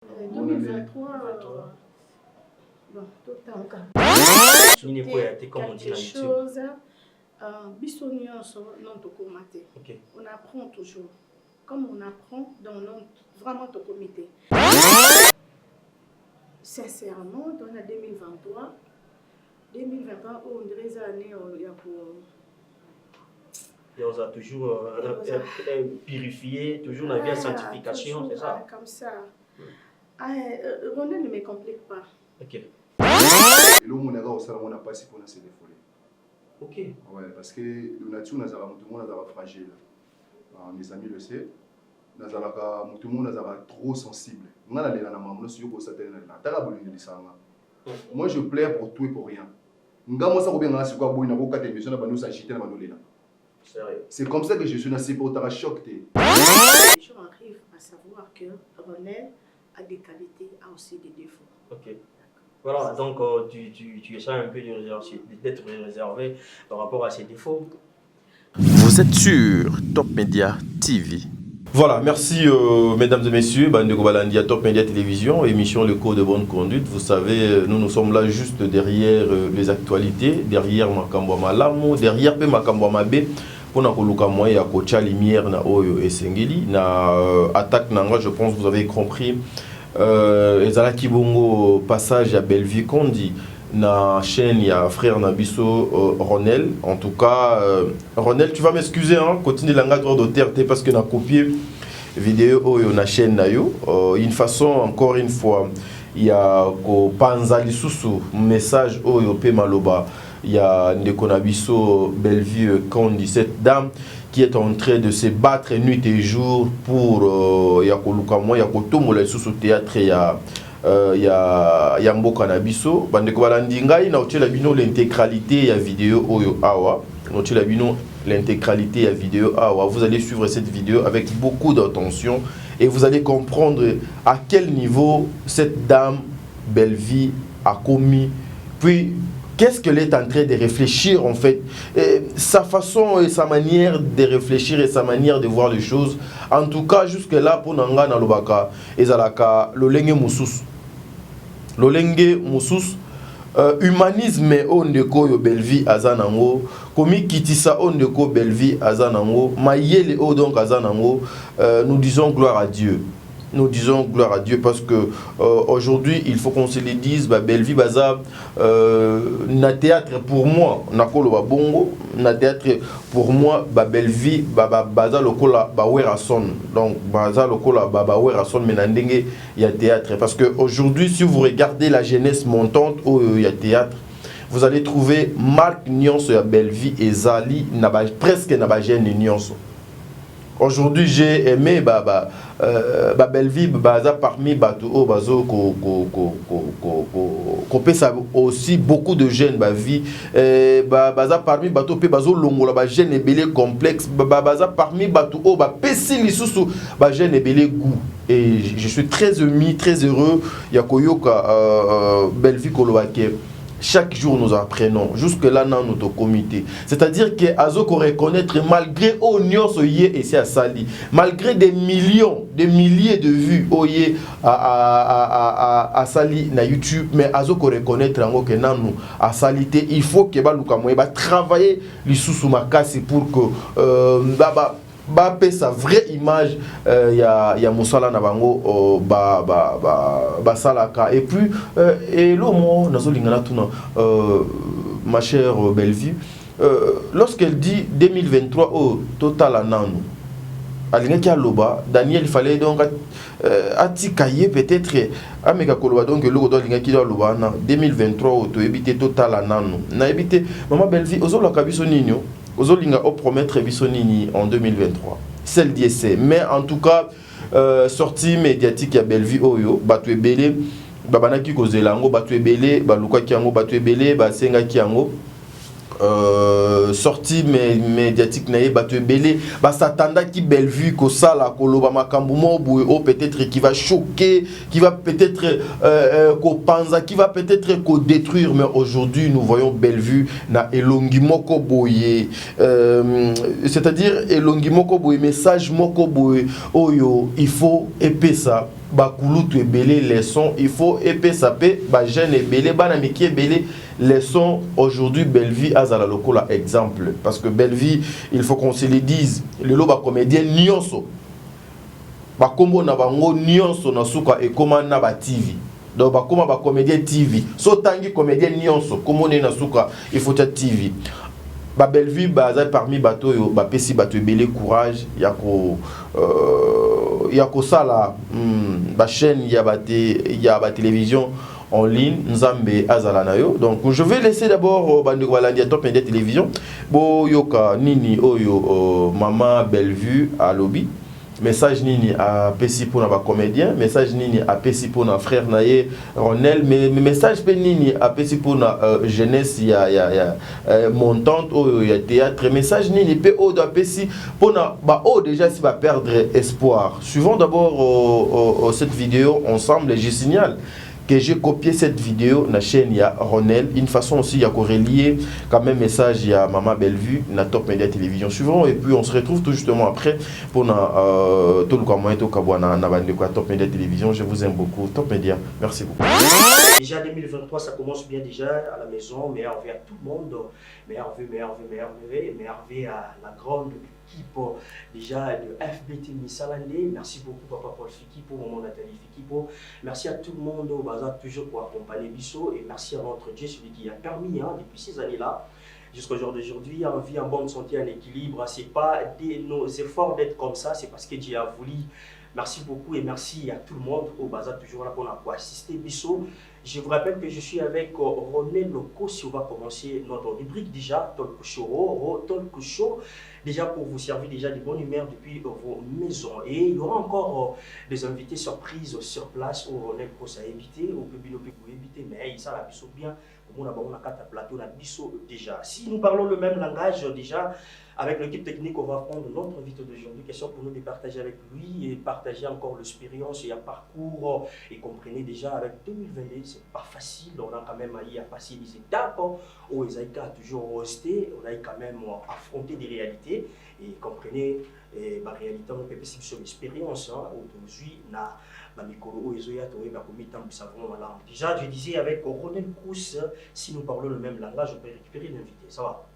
2023, bon, tout le temps. Quelque chose, on apprend toujours. Comme on apprend dans vraiment ton comité. Sincèrement, dans la 2023, on dirait les années, il y a pour... On a toujours purifié, toujours la vie à sanctification, c'est ça? Comme ça. Ronel ne me complique pas. Ok. Et là, on n'a pas si on a ces défauts. Ok. Ouais, parce que le nature, tout le monde est fragile. Mes amis le savent. Tout le monde est trop sensible. Moi, je plaire pour tout et pour rien. C'est comme ça que je suis naissé pour te choc. Les gens arrivent à savoir que Ronel a des qualités, a aussi des défauts. Ok. Voilà, donc tu essaies un peu d'être réservé par rapport à ses défauts. Vous êtes sur Top Media TV. Voilà, merci mesdames et messieurs, Bandeko Balandia, Top Media Télévision, émission Le Code de Bonne Conduite. Vous savez, nous sommes là juste derrière les actualités, derrière Makambo Malamu, derrière Makambo Mabe. Pour nous coloquer moyen à Kocha Lumière na Oyo et Sengeli na attaque nanga, je pense que vous avez compris. Ezala Kibongo passage à Bellevue Kondi na chaîne il y a frère Nabiso Ronel. En tout cas, Ronel, tu vas m'excuser hein, continue la droit d'auteur parce que na copié vidéo Oyo na chaîne na yo. Une façon encore une fois, il y a ko panzali susu message Oyo pe maloba. Il y a Ndekonabiso Bellevue Kondi, cette dame qui est en train de se battre nuit et jour pour Yakolukamwa, Yakotomola sous théâtre, il y a Mboka Nabiso, Bandeko Balandingai, Naotelabino l'intégralité ya vidéo Oyo Awa, Naotelabino l'intégralité ya vidéo Awa. Vous allez suivre cette vidéo avec beaucoup d'attention et vous allez comprendre à quel niveau cette dame Bellevue a commis, puis qu'est-ce qu'elle est en train de réfléchir en fait, et sa façon et sa manière de réfléchir et sa manière de voir les choses. En tout cas, jusque-là, pour Nanga Nalobaka, Ezalaka, Lolenge Moussous. Lolenge Moussous, humanisme ondeko yo Bellevue azanango, komi kitisa ondeko Bellevue azanango, mayele o donc azanango, nous disons gloire à Dieu. Nous disons gloire à Dieu parce que aujourd'hui il faut qu'on se le dise, Bellevue Baza na théâtre pour moi, nakolo bongo, na théâtre pour moi, Bellevue Baza lokola Werason, donc Baza lokola Werason menandenge il y a théâtre parce que aujourd'hui si vous regardez la jeunesse montante où il y a théâtre, vous allez trouver Marc Nyonso ya Bellevue et Zali presque na jeune Nyonso. Aujourd'hui, j'ai aimé Bellevue Baza parmi Bato Bazo ça aussi beaucoup de jeunes vie Baza parmi Bato Bazo Longola ba jeune belé complexe Baza parmi Bato Pessi lisusu ba jeune belé goût et je suis très ému, très heureux Yakoyoka Bellevue Kolobake. Chaque jour nous apprenons, jusque-là dans notre comité. C'est-à-dire que Azoko reconnaître malgré Onyo Soye et c'est à Sali, malgré des millions, des milliers de vues Oye à Sali na YouTube, mais Azoko reconnaître en que nous à Salité, il faut que Balukamoye va travailler les sous-makasi pour que sa vraie image ya Moussala Nabango Salaka et puis et l'homme nazolingana tuna ma chère Bellevue lorsqu'elle dit 2023 au total ananu alingaki aloba Daniel fallait donc atikaye peut-être ameka koloba donc le godo alingaki aloba na 2023 au to ebité total ananu na ebité maman Bellevue ozoloka biso ninyo ozolinga o promettre biso nini en 2023 celle d'essai mais en tout cas sortie médiatique ya Bellevue oyo batu ebele babanaki kozelango batu ebele balukaki yango batu ebele basengaki yango sortie médiatique naie batu belé s'attendait qui Bellevue ko sala koloba makambu mobu ou peut-être qui va choquer, qui va peut-être ko panza, qui va peut-être ko détruire, mais aujourd'hui nous voyons Bellevue na elongi moko boye c'est-à-dire elongi moko boye message moko boye oyo il faut épais ça bakulutu ebele leçon il faut épée sapé ba jeune ebele bana miki ebele leçon aujourd'hui Bellevue azala lokola exemple parce que Bellevue il faut qu'on se le dise le lo ba comédien nyonso ba kombo na bango nyonso na suka e koma na ba TV donc ba koma ba comédien TV so tangi comédien nyonso komone na suka il faut ta TV ba Bellevue baza parmi bato yo ba pesi bato ebele courage ya ko sala ba chaîne ya ba télévision en ligne Nzambe azala na yo. Donc je vais laisser d'abord bandeko balandi Top Media Télévision bo yoka nini oyo mama Bellevue à lobby message nini à pesi pour na comédien, message nini à pesi pour na frère naye Ronel, mais message pe nini à pesi pour na jeunesse ya montante au ya théâtre, message nini pe o da pesi pour na ba o déjà si va perdre espoir. Suivons d'abord cette vidéo ensemble et je signale que j'ai copié cette vidéo na chaîne ya Ronel, une façon aussi ya relier quand même message ya Maman Bellevue na Top Media Télévision. Suivant et puis on se retrouve tout justement après pour na tout le moyen to kabwana na bande quoi Top Media Télévision. Je vous aime beaucoup Top Media. Merci beaucoup. Déjà 2023 ça commence bien déjà à la maison, meilleur vœu à tout le monde, meilleur vœu à la grande équipe déjà de FBT Missalandé. Merci beaucoup Papa Paul Fikipo, Maman Nathalie Fikipo. Merci à tout le monde au bazar toujours pour accompagner Bissot et merci à notre Dieu, celui qui a permis depuis ces années-là jusqu'au jour d'aujourd'hui, en vie, en bonne santé, en équilibre. C'est pas nos efforts d'être comme ça, c'est parce que Dieu a voulu. Merci beaucoup et merci à tout le monde au bazar toujours là pour assister Bissot. Je vous rappelle que je suis avec René Loco. Si on va commencer notre rubrique déjà, Talk Show, déjà pour vous servir déjà de bonne humeur depuis vos maisons. Et il y aura encore des invités surprises sur place où René Loco a évité, au public pour éviter, mais ça la Bissot bien. On a quatre plateaux, on a Bissot déjà. Si nous parlons le même langage déjà, avec l'équipe technique, on va prendre notre invité d'aujourd'hui. Question pour nous de partager avec lui et partager encore l'expérience et un parcours. Et comprenez déjà, avec 2022, c'est pas facile. On a quand même à passer des étapes où les a toujours resté. On a quand même affronté des réalités. Et comprenez, la réalité, on peut passer sur l'expérience. Aujourd'hui, déjà, je disais avec Ronel Kous, si nous parlons le même langage, on peut récupérer l'invité. Ça va?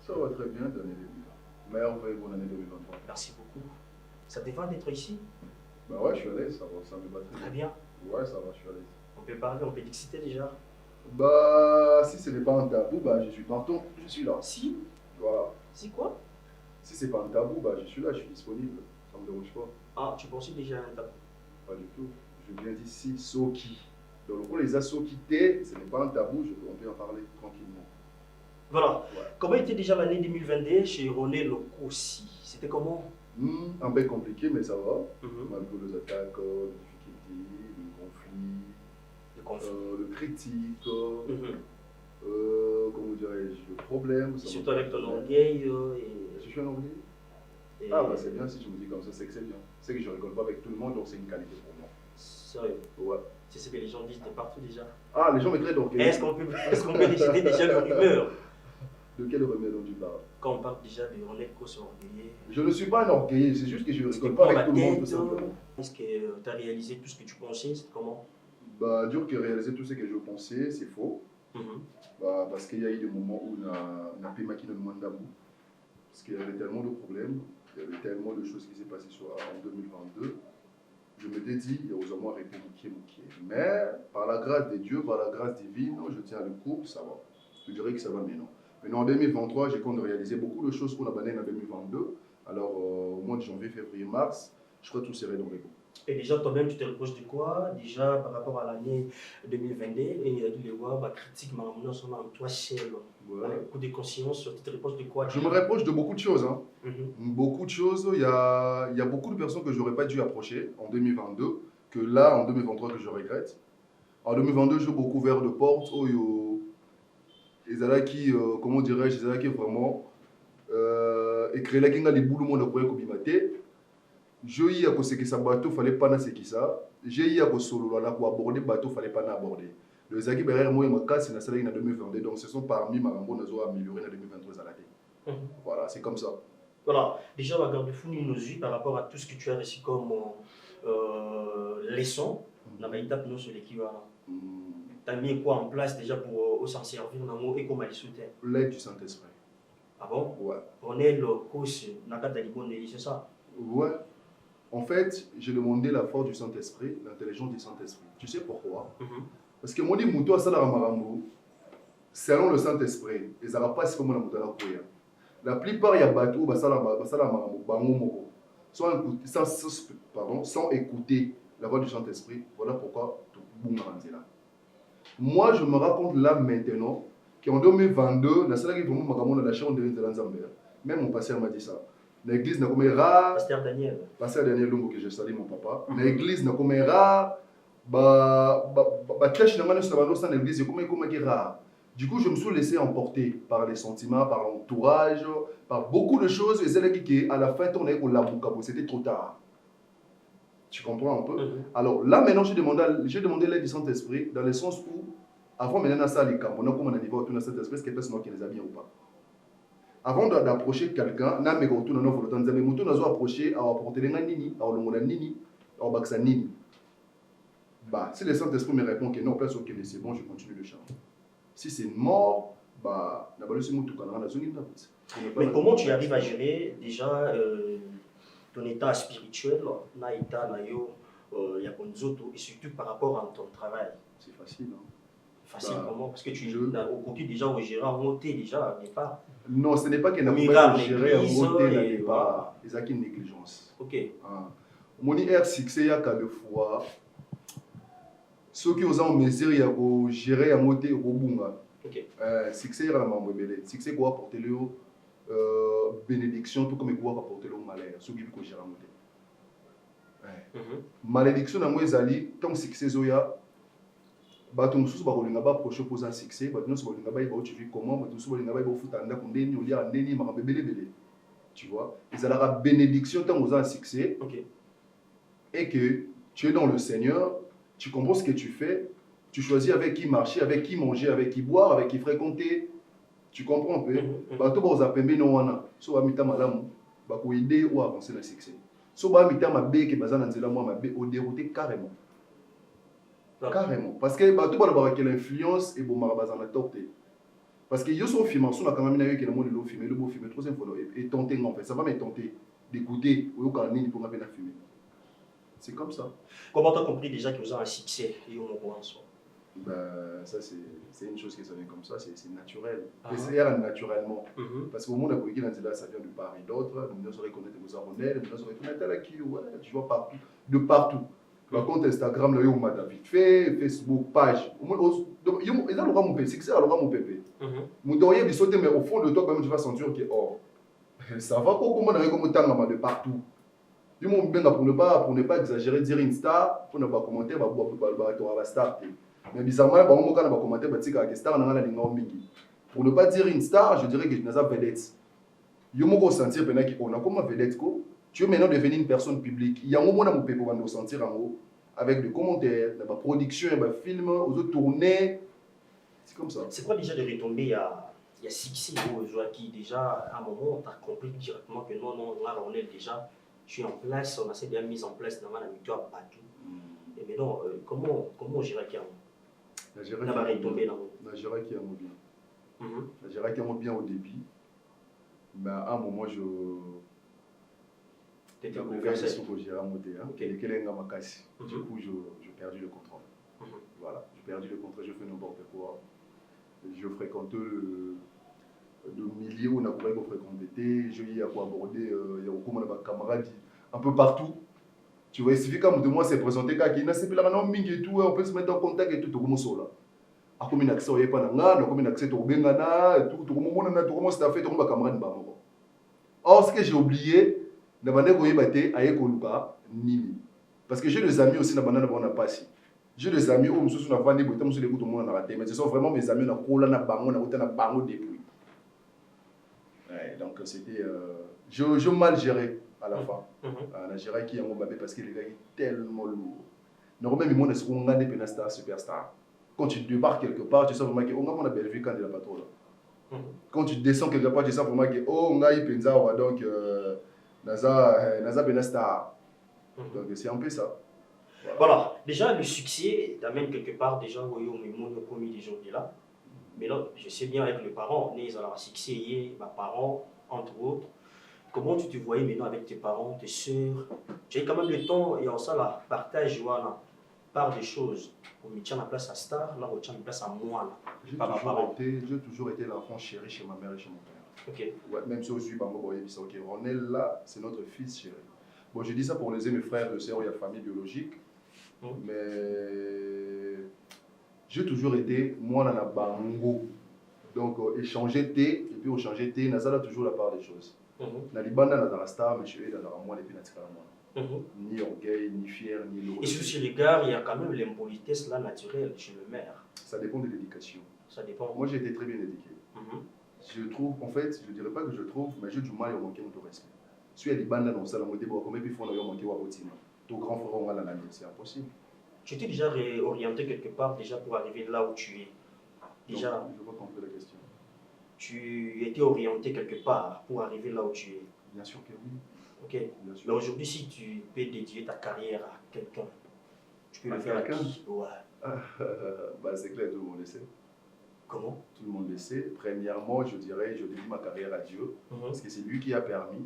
Ça va très bien, Daniel. Meilleur vœu pour l'année 2023. Merci beaucoup. Ça te défend d'être ici? Bah ouais, je suis à l'aise, ça me va très bien. Ouais, ça va, je suis à l'aise. On peut parler, on peut discuter déjà. Bah, si ce n'est pas un tabou, bah je suis partout, je suis là. Si? Voilà. Si quoi? Si c'est pas un tabou, bah je suis là, je suis disponible. Ça me dérange pas. Ah, tu pensais déjà à un tabou? Pas du tout. Je viens d'ici, Soki. Donc, pour les assos quittés, ce n'est pas un tabou, on peut en parler tranquillement. Voilà. Ouais. Comment était déjà l'année 2022 chez René Locosi? C'était comment? Un peu compliqué, mais ça va. Malgré les attaques, les difficultés, le conflit, le critique, comment dirais-je, le problème. Surtout avec ton orgueil. Je suis un orgueil. Ah bah c'est bien si tu me dis comme ça, c'est que c'est bien. C'est que je rigole pas avec tout le monde, donc c'est une qualité pour moi. Sérieux? Ouais. C'est ce que les gens disent de partout déjà. Ah, les gens me traitent d'orgueil. Est-ce qu'on peut décider déjà le rumeur? De quelle rumeur dont tu parles? Quand on parle déjà de René Kous orgueilleux. Je ne suis pas un orgueilleux, c'est juste que je ne rigole pas avec tout le monde tout simplement. Est-ce que tu as réalisé tout ce que tu pensais? C'est comment? Bah, dur que réaliser tout ce que je pensais, c'est faux. Bah, parce qu'il y a eu des moments où on a payé qui nous demande d'amour. Parce qu'il y avait tellement de problèmes, il y avait tellement de choses qui s'est passées en 2022. Je me dit, il y a aux hommes républicains. Mais par la grâce de Dieu, par la grâce divine, je tiens le coup, ça va. Je dirais que ça va maintenant. Maintenant en 2023, j'ai compte réaliser beaucoup de choses qu'on a bannées en 2022. Alors au mois de janvier, février, mars, je crois que tout serait dans les goûts. Et déjà, toi-même, tu te reproches de quoi? Déjà, par rapport à l'année 2022, et il a dit les voir, critique, mais on a toi seul. Avec beaucoup de conscience, tu te reproches de quoi? Je me reproche de beaucoup de choses. Hein. Beaucoup de choses. Il y a beaucoup de personnes que je n'aurais pas dû approcher en 2022, que là, en 2023, que je regrette. En 2022, j'ai beaucoup ouvert de portes. Comment dirais-je, ils qui vraiment écrire là qu'il y a les boulots monde pour y j'ai eu à ce que ça bateau fallait pas na ce qui ça j'ai eu à solo là pour aborder bateau fallait pas na aborder le zaki derrière moi ma casse na celle en 2022 donc ce sont parmi ma rambo nazo améliorer en 2023 à la tête. Voilà, c'est comme ça. Voilà, déjà, on va garder fou nos yeux par rapport à tout ce que tu as reçu comme leçon dans l'étape nous sur l'équipe. Tu as mis quoi en place déjà pour s'en servir et comment il soutient? L'aide du Saint-Esprit. Ah bon? Ouais. On est le coach, c'est ça? Ouais. En fait, j'ai demandé la force du Saint-Esprit, l'intelligence du Saint-Esprit. Tu sais pourquoi? Parce que moi, je dis, selon le Saint-Esprit, ils n'ont pas ce que moi, la plupart, il y a bateau, sans écouter la voix du Saint-Esprit. Voilà pourquoi tout le monde est là. Moi, je me raconte là maintenant qu'en 2022, la seule qui vraiment la chambre de Zambia, même mon pasteur m'a dit ça. L'église n'a comme rare. Pasteur Daniel. Pasteur Daniel Lumbo, que je salue mon papa. L'église n'a comme rare. L'église est rare. Du coup, je me suis laissé emporter par les sentiments, par l'entourage, par beaucoup de choses. Et c'est là qu'à la fin, c'était trop tard. Tu comprends un peu? Alors là, maintenant, j'ai demandé l'aide du Saint-Esprit dans le sens où, avant maintenant, ça, les camps, on a comme un niveau autour de Saint-Esprit, c'est personne qui les a bien ou pas. Avant d'approcher quelqu'un, na mega autour de nos volontés, nous avons nous approché à apporter les nini, à l'ongola nini, à baksa nini. Bah, si le Saint-Esprit me répond que non, personne qui c'est bon, je continue le chant. Si c'est mort, bah, mais comment tu arrives à gérer déjà ton état spirituel, et surtout par rapport à ton travail? C'est facile. Hein? Facile comment? Parce que tu au côté déjà au gérant monté déjà au départ. Non, ce n'est pas qu'il n'a pas géré à monter au départ. Ils ont une négligence. Ok. Mon R6, il y a qu'à le fois. Ceux qui ont mesure à gérer à monter au bunga. Succès il y a la mambo belé. Succès quoi apporter le bénédiction tout comme quoi apporter le malheur. Ceux qui veulent gérer à monter. Malédiction na moi ezali tant succès zoya. Bato mususu bakolinga ba proche pour un succès. Bato mususu bakolinga ba tu vis comment. Bato mususu bakolinga ba futa nda kundeni olia ndeni makambo belé. Tu vois. Ils ont la bénédiction tant aux un succès. Et que tu es dans le Seigneur. Tu comprends ce que tu fais, tu choisis avec qui marcher, avec qui manger, avec qui boire, avec qui fréquenter. Tu comprends un peu? Bato ba ozapembe no wana, so ba mita malamu, ba ko aider ou avancer le succès. So ba mita mabe ke bazana nzela moi mabe au dérouter carrément. Carrément parce que bato ba ba que l'influence et bon marabazana torté. Parce que yo so film so na quand même na yo que le monde le filmer, le beau filmer trop info et tenter en fait, ça va me tenter d'écouter ou quand ni pour m'appeler filmer. C'est comme ça. Comment tu as compris déjà que vous avez un succès et en soi? Ça, c'est une chose qui sonne comme ça, c'est naturel. C'est naturellement. Parce qu'au monde, ça vient de part et d'autre. Nous devons reconnaître nos abonnés, nous devons reconnaître qui, tu vois, partout. De partout. Par contre, Instagram, là, on m'a vite fait, Facebook, page. Ils ont le droit mon pépé, succès, alors mon pépé. Vous devriez sauter, mais au fond de toi, quand même, tu vas sentir que, oh, ça va, comment on a comme temps de partout. Du monde bien pour ne pas exagérer, dire une star, pour ne pas commenter, va star. Mais bizarrement, on va commenter, pour ne pas dire une star, je dirais que je n'ai pas vedette. Je me sentir qu'on a comme vedette. Tu veux maintenant devenir une personne publique. Il y a un moment où on peut sentir en haut, avec des commentaires, des productions, des films, aux autres tournées. C'est comme ça. C'est quoi déjà de retomber il y a succès qui déjà à un moment tu as compris directement que non, là on est déjà. Je suis en place, on a assez bien mis en place dans la victoire partout. Et maintenant, comment gérer qui a la gérer qui a bien. La gérer qui a bien au début. Mais à un moment, je. T'étais bouleversé. Du coup, j'ai perdu le contrôle. Voilà, j'ai perdu le contrôle, je fais n'importe quoi. Je fréquente de milliers où on a fréquenté, je y a quoi aborder, il y a beaucoup de camarades un peu partout. Tu vois, il suffit comme de moi c'est présenté qui n'a pas la nom et tout, on peut se mettre en contact et tout comme ça là. A comme une accès au Yepananga, comme une accès au Bengana et tout comme on a tout comment c'est fait tout comme camarade ba. Or ce que j'ai oublié, na bande ko yebate ayekoluka nini. Parce que j'ai des amis aussi na bande na on pas si. J'ai des amis où mususu na vandi botam mususu l'écoute tout le monde na raté, mais ce sont vraiment mes amis na kola na bango na na bango depuis. Ouais, donc c'était je mal géré à la fin. On a géré qui est mon babé parce que les gars est tellement lourd. Normalement mon est qu'on a des pénastar superstar. Quand tu débarques quelque part, tu sens vraiment que on a belle vie quand il a pas trop là. Quand tu descends quelque part, tu sens vraiment que oh on a y penza donc naza pénastar. Donc c'est un peu ça. Voilà, déjà le succès t'amène quelque part déjà au monde commis des jours là. Mais là, je sais bien avec les parents, on est dans la succès, mes parents, entre autres. Comment tu te voyais maintenant avec tes parents, tes soeurs? Tu as quand même le temps et en ça, là, partage, voilà, part des choses. On me tient la place à Star, là, on tient la place à moi. J'ai toujours été l'enfant chéri chez ma mère et chez mon père. Ok. Ouais, même si je suis Bango Boye, ok, on est là, c'est notre fils chéri. Bon, je dis ça pour les mes frères, de sœurs, il y a famille biologique. Mais j'ai toujours été, moi, dans la Bango. Donc, échanger thé, et puis échanger thé, n'a ça toujours la part des choses. Dans les bandes, dans la star, mais je suis dans la moi, et puis dans la ni orgueil, ni fier, ni lourd. Et sur ce regard, il y a quand même l'impolitesse là naturelle chez le maire. Ça dépend de l'éducation. Ça dépend. Moi, j'ai été très bien éduqué. Je trouve, en fait, je ne dirais pas que je trouve, mais j'ai du mal à manquer mon respect. Si il y a des bandes dans ça, comment ils font manquer au routine. Ton grand frère, on va l'année, c'est impossible. Tu t'es déjà réorienté quelque part déjà pour arriver là où tu es? Déjà. Non, je vois compris la question. Tu étais orienté quelque part pour arriver là où tu es? Bien sûr que oui. Ok. Mais aujourd'hui, si tu peux dédier ta carrière à quelqu'un, tu peux le faire à qui? Ouais. Bah, c'est clair, tout le monde le sait. Comment? Tout le monde le sait. Premièrement, je dirais, je dédie ma carrière à Dieu, parce que c'est lui qui a permis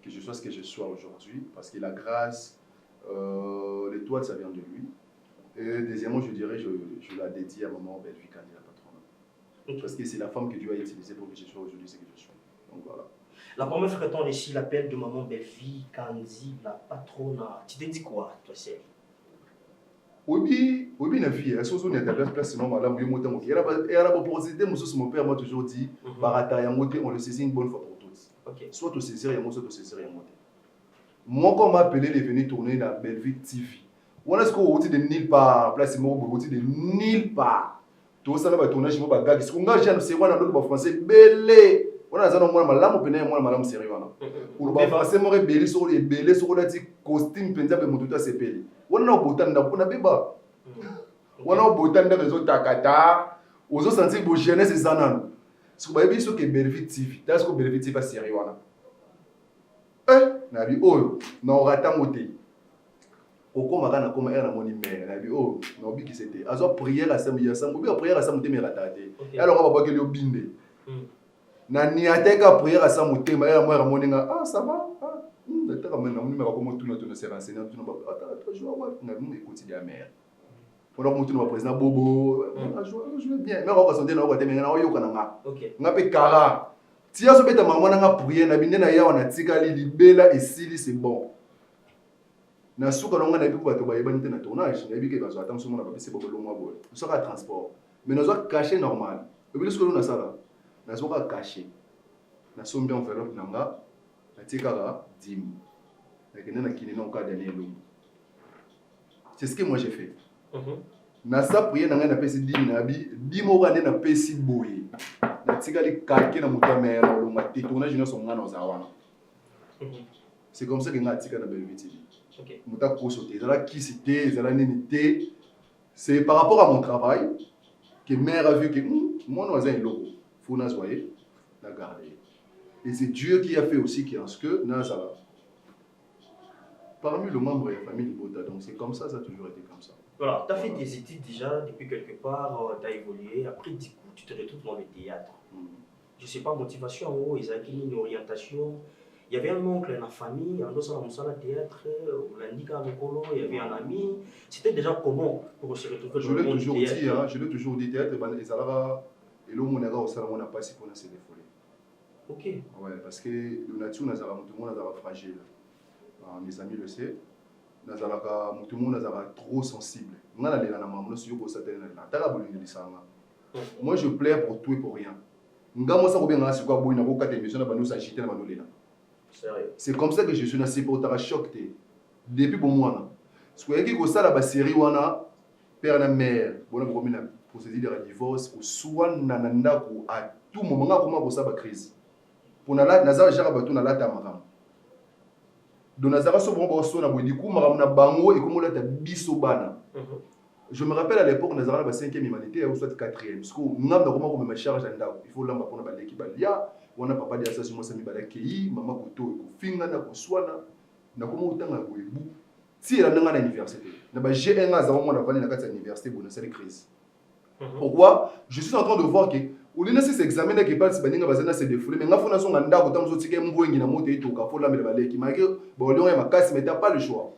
que je sois ce que je sois aujourd'hui, parce que la grâce, l'étoile, ça vient de lui. Et deuxièmement, je dirais, je la dédie à maman Bellevi Kandi, la patronne. Parce que c'est la femme que Dieu a utilisée pour que je sois aujourd'hui ce que je suis. Donc voilà. La première fois que tu as reçu l'appel de maman Bellevi Kandi, la patronne, tu t'es dit quoi, toi, c'est? Oui, na vie, est-ce que vous avez la place non madame, oui, monter mon qui. Et la proposité, mon père m'a toujours dit, barata ya monter, on le saisit une bonne fois pour toutes. Ok. Soit tu saisir ya monter, soit tu saisir ya monter. Moi, quand on m'a appelé, il est venu tourner dans Bellevue TV. On est-ce qu'on est de nulle part, place moi, on est de nulle part. Tout ça, on va tourner chez moi, bagarre. Ce qu'on a, c'est quoi dans l'autre français, belé. On a un moi, malam, on moi, malam, sérieux. Pour le français, moi, belé sur les belé, sur le costume, pendant que mon tout s'est pelé. On a botan da kuna beba. On a botan da réseau takata. Ozo sentir bo jeunesse zanano. Ce que baby so que Bellevue TV. That's que Bellevue TV sérieux wana. Na bi oh, na orata moté. Oko makana koma era moni mère. Na bi oh, na obi ki c'était. Azo prière à samedi, obi prière à samedi mais raté. Alors on va pas que le binde. Na ni ateka prière à samedi mais era moi ramoni nga ah ça va. Attends, maintenant, on va comment tout notre se renseigner, tout notre attends, je vais voir, on a vu quotidien mère. On a monté notre président Bobo, je vais bien. Mais on va se dire, on va terminer, on va y OK. On a fait Kara. Si on se met à maman, on a prié, on a bien na on a tikali libela et sili c'est bon. Na souka on a vu pour toi, il y a un tournage, on a vu que parce attends, on a pas c'est beaucoup long mois. On sera transport. Mais nous avons caché normal. Et puis ce que nous a ça là, nous avons caché. Nous sommes bien enveloppe nanga. C'est ce que moi j'ai fait. Nasa prié na ngana pesi dimi na bi dimo ka na pesi boye. Na tikali kalke na muta mère lo mati tournage na son ngana zawana. C'est comme ça que ngati ka na Bellevue TV. OK. Muta ko sauter, zala qui c'était, zala nini. C'est par rapport à mon travail que mère a vu que mon voisin est logo. Faut na soyer, la garder. Et c'est Dieu qui a fait aussi qu'il y a ce que Nazara. Parmi les membres de la famille de Bota, donc c'est comme ça, ça a toujours été comme ça. Voilà, tu as fait des études déjà depuis quelque part, tu as évolué, après du coup tu te retrouves dans le théâtre. Je ne sais pas, motivation, ils ont une orientation. Il y avait un oncle dans la famille, en dessous de la théâtre, il y avait un ami. C'était déjà comment pour se retrouver dans le monde du théâtre? Je l'ai toujours dit, théâtre, et l'homme on a passé pour se défouler. Ok. Ouais, parce que le nature, tout le monde est fragile. Mes amis le savent. Tout le monde est trop sensible. Moi, je plaire pour tout et pour rien. C'est comme ça que je suis dans ce choc. Depuis pour moi. Ce que je suis la série, père et mère, procédure de divorce, soit à tout moment, comment ça va crise. Pour nazara jara batu na lata makam do nazara so bon so na bodi ku makam na bango et comme lata biso bana. Je me rappelle à l'époque nazara ba 5e humanité ou soit 4e parce que ngam na comment me charge ndako il faut lamba pona ba leki balia wana papa dia sasi mo sami ba kei mama ko to ko finga na ko swana na comment utanga ko ebu Si elle a un université, j'ai un an à la l'université pour une crise. Pourquoi? Je suis en train de voir que au lieu de ces examens qui passent, il y a des défoulés, mais il faut que nous pas le choix.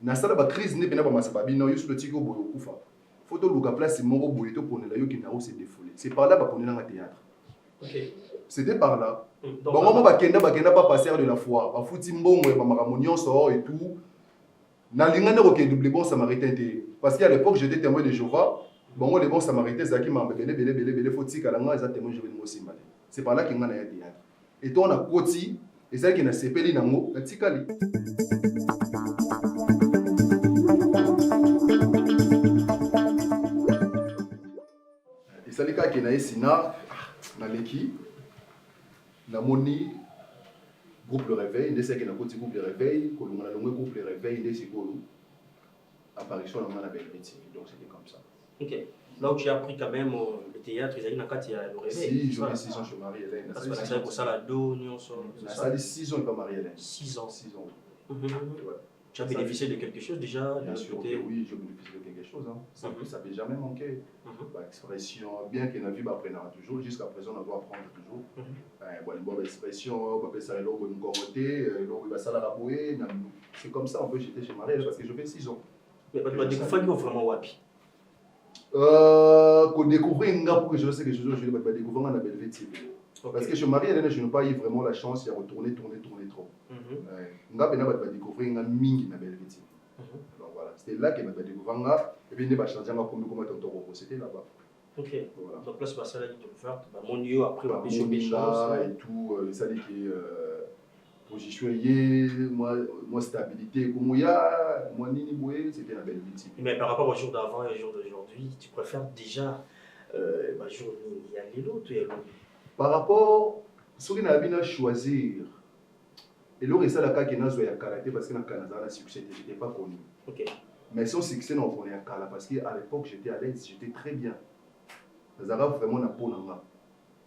Na sala ba crise ne bena ba masababi non yusu le tigo boyo kufa. Photo luka place moko boyo to ponela yo ki na se défoulé. C'est par là ba ponela na théâtre. OK. C'était par là. Bon moi ba kenda pas passer de la foi. Ba futi mbongo ya ba maramonio so et tout. Na lingane ko ke double bon samaritain té parce qu'à l'époque j'étais témoin de Jéhovah. Bon les bons samaritains zaki mamba belé faut tika langa za témoin Jéhovah mo simbale. C'est par là que ngana ya théâtre. Et toi on a koti et ça qui na sepeli nango na tikali. Salika qui na sina na leki na moni groupe le réveil ndese qui na koti groupe le réveil ko longa na longa groupe le réveil ndese ko apparition na Belvéti, donc c'était comme ça. OK. Là où j'ai appris quand même le théâtre, ils avaient kati ya le réveil. Si, j'ai 6 ans chez Marie-Hélène. Parce que ça pour ça la do nyonso. Ça a 6 ans et pas Marie-Hélène. 6 ans. 6 ans. Ouais. Tu as bénéficié de quelque chose déjà? Bien sûr, oui, j'ai bénéficié de quelque chose. Hein. Ça ne peut jamais manquer. L'expression, bien qu'il y ait une vie, après, toujours, jusqu'à présent, on doit apprendre toujours. Une bonne expression, on peut ça, c'est comme ça, on peut jeter chez Marie parce que je fais 6 ans. Mais tu as découvert vraiment wapi? Qu'on découvrir une pour que je sais que je vais découvrir un Belvéti. Parce que chez Marie-Hélène, je n'ai pas eu vraiment la chance de retourner trop. Je vais découvrir une mingi na Belvéti. Donc voilà, c'était là que je vais découvrir et puis je vais changer comment c'était là-bas. OK. Voilà. Donc là, c'est pas ça là qui te fait. Mon Dieu, après, on va et tout, ça dit que position, moi stabilité, moi nini boué, c'était la Belvéti. Mais par rapport au jour d'avant et au jour d'aujourd'hui, tu préfères déjà jour il y a les autres. Par rapport à ce qu'on a choisir, et là, c'est la cas qui n'a pas karaté parce que dans le Canada, le succès, je n'étais pas connu. OK. Mais son succès, on connaît Kala parce qu'à l'époque, j'étais à l'aise, j'étais très bien. Nazara vraiment n'a pas nanga.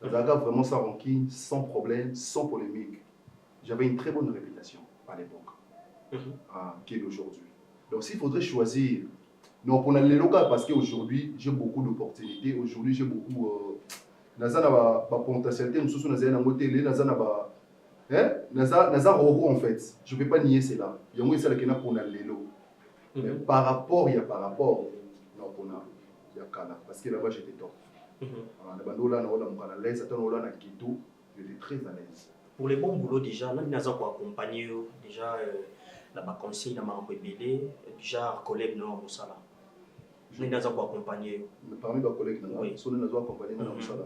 Nazara vraiment sans rancune, sans problème, sans polémique. J'avais une très bonne réputation à l'époque, qui est d'aujourd'hui. Donc s'il faudrait choisir, non, on a les locaux parce qu'aujourd'hui, j'ai beaucoup d'opportunités. Aujourd'hui, j'ai beaucoup. Nazara pas potentialité, nous sommes dans un télé, Nazara Naza Roro en fait, je ne peux pas nier cela. Il y a un seul qui n'a pas l'élo. Mais par rapport, il y a par rapport, non, il y a Kana. Parce que là-bas, j'étais top. J'étais très à l'aise. Pour les bons boulots déjà, nous avons accompagné déjà la conseil, déjà collègue non au Sala. Nous avons accompagné. Parmi mes collègues, nous avons accompagné au Sala.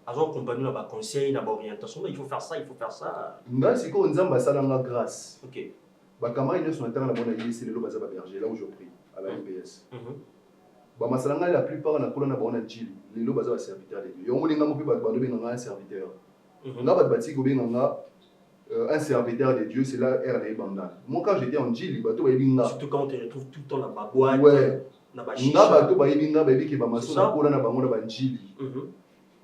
Avant accompagné dans conseil, dans l'orientation, il faut faire ça, il faut faire ça. Là, c'est quand on a ça dans la grâce. OK. Bakama ils sont dans la bonne idée, c'est le Lobaza Berger, là où je prie, à la MPS. Masalanga la plupart na kolona ba on Chili, les Lobaza serviteur de Dieu. On linga mo pe ba benga un serviteur. Nga ba bati ko benga un serviteur de Dieu, c'est là RNA Banda. Moi quand j'étais en Chili, bato ba binga. Surtout quand on te retrouve tout le temps dans la boîte. Ouais. Na ba chicha. Nga bato ba binga ba bi ke ba maso na kolona ba ngona ba Chili.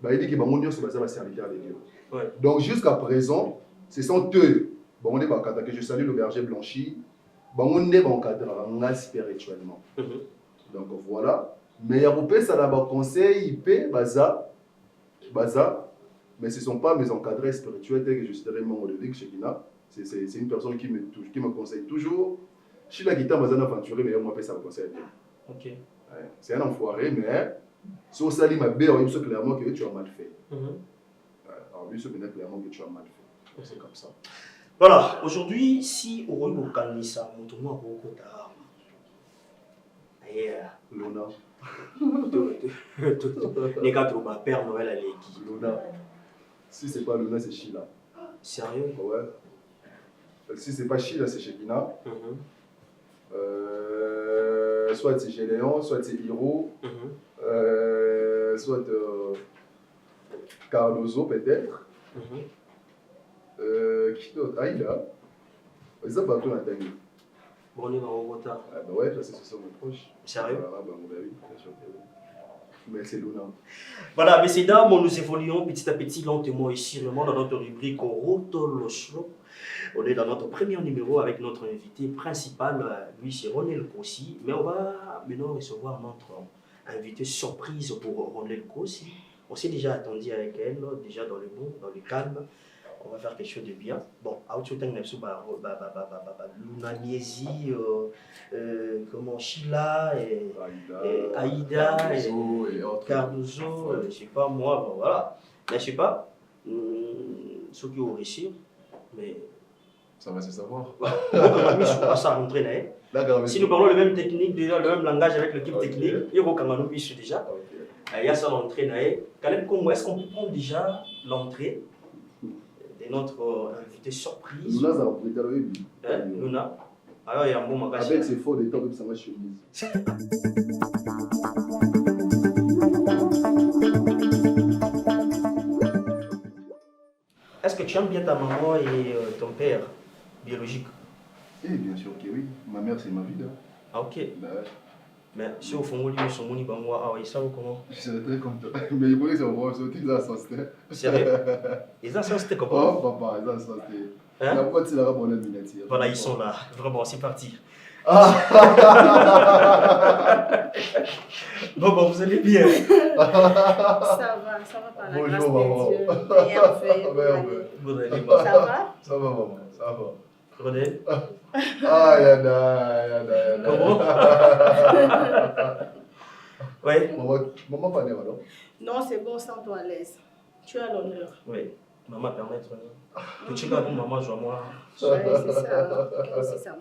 Bah, il dit que Bamondio c'est un serviteur de Dieu. Ouais. Donc jusqu'à présent, ce sont eux. Bon, on est encadré, que je salue le berger blanchi. Bon, on est encadré spirituellement. Donc voilà. Mais il y a beaucoup ça là-bas conseil, IP, baza, mais ce ne sont pas mes encadrés spirituels tels que je suis vraiment modélique chez Kina. C'est une personne qui me conseille toujours. Je suis là qui t'a besoin d'aventurer, mais moi, ça me conseille bien. Ok. Ouais. C'est un enfoiré, mais. Si on s'allie ma belle, on sait clairement que tu as mal fait. Alors lui, c'est clairement que tu as mal fait. C'est comme ça. Voilà, aujourd'hui, si on regarde au Kanisa, on tourne beaucoup d'armes. Luna. Les gars, tu vas Père Noël à l'équipe. Luna. Si c'est pas Luna, c'est Sheila. Sérieux? Ouais. Si c'est pas Sheila, c'est Shekina. Soit c'est Géléon, soit c'est Hiro. Soit Cardozo peut-être. Qui d'autre? Aïda. Ça va tout l'entendre. Bon, on est dans le retard. Ah bah ouais, parce que ce sont mes proches. Sérieux? Ah bah oui, bien sûr. Mais c'est Luna. Voilà, messieurs, dames, nous évoluons petit à petit, lentement et sûrement dans notre rubrique Rotoloslo. On est dans notre premier numéro avec notre invité principal, lui c'est Ronel Kossi. Mais on va maintenant recevoir notre invité surprise pour Ronel Kossi. On s'est déjà attendu avec elle, déjà dans le bon, dans le calme. On va faire quelque chose de bien. Bon, Luna Niesi, comment Sheila, Aïda, Cardozo, je sais pas moi, bon, voilà. Mais je sais pas, ceux qui ont réussi, mais. Ça va se savoir. Si nous parlons le même technique, déjà, le même langage avec l'équipe technique, il y a déjà. Il y a ça l'entrée. Est-ce qu'on peut prendre déjà l'entrée de notre invité surprise? Luna, ça va prêter le baby. Luna. Alors, il y a un bon magasin. Avec ses faux des temps, ça va chemise. Est-ce que tu aimes bien ta maman et ton père biologique? Eh bien sûr que oui. Ma mère, c'est ma vie. Hein. Ah, ok. Bah, ouais. Mais si au fond, ils sont moni bangwa, ah oui, ça ou comment? Je serais très content. Mais il voulait que ça me sortir dans sa tête. Sérieux? Et ça, c'était comment? Oh, papa, ça, ça, c'était. Hein? Il n'y a pas de la pour la miniature. Voilà, ils sont là. Vraiment, c'est parti. Bon, vous allez bien? Ça va par la grâce de Dieu. Merveilleux. Vous allez Ça va? Ça va, maman, ça va. Rodel? Ah, yada. Comment? Ouais. Maman, pas nerveux, non? Non, c'est bon, sens-toi à l'aise. Tu as l'honneur. Oui. Maman, permettre. Que tu gardes maman, je moi. Ouais, c'est ça. C'est ça.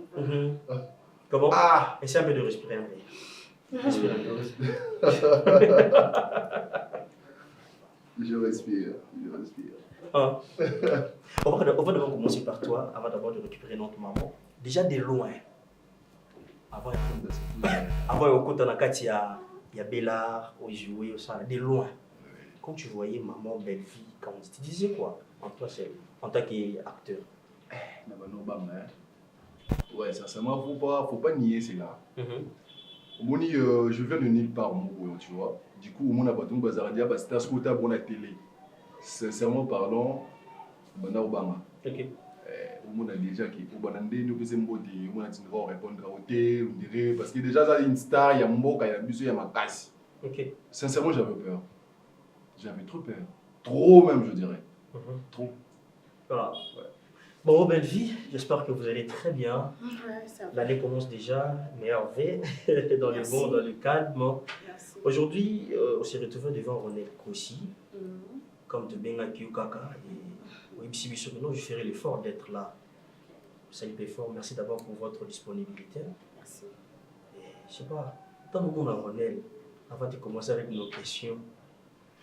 Comment? Essaye un peu de respirer un peu. Respire un peu. Je respire. Ah. On va d'abord commencer par toi, avant d'abord de récupérer notre maman. Déjà de loin. Avant au côté de la il y a Bellard, au jouer, au ça, de loin. Quand tu voyais maman, belle fille, tu disais quoi en tant qu'acteur? Ouais, sincèrement, faut pas nier, c'est là. Je viens de nulle part, tu vois. Du coup, on a pas tout bazaradia, c'était à ce côté à la télé. Sincèrement parlant, banda Obama. Ok. On a déjà qui pour banandé nous faisons beauté, on a dit on va répondre à côté, on dirait parce que déjà ça une star, il y a Mboka, il y a Busso, il y a Makasi. Ok. Sincèrement, j'avais peur. J'avais trop peur. Trop même, je dirais. Trop. Voilà. Ouais. Bon, belle vie, j'espère que vous allez très bien. Ouais, ça va. L'année commence déjà, merveille, dans le bon, dans le calme. Merci. Aujourd'hui, on s'est retrouvé devant Ronel Kossi, comme de Benga Kiyukaka. Et oui, si je ferai l'effort d'être là. Salut l'effort, merci d'abord pour votre disponibilité. Merci. Et, je sais pas, tant que mon Ronel, avant de commencer avec nos questions,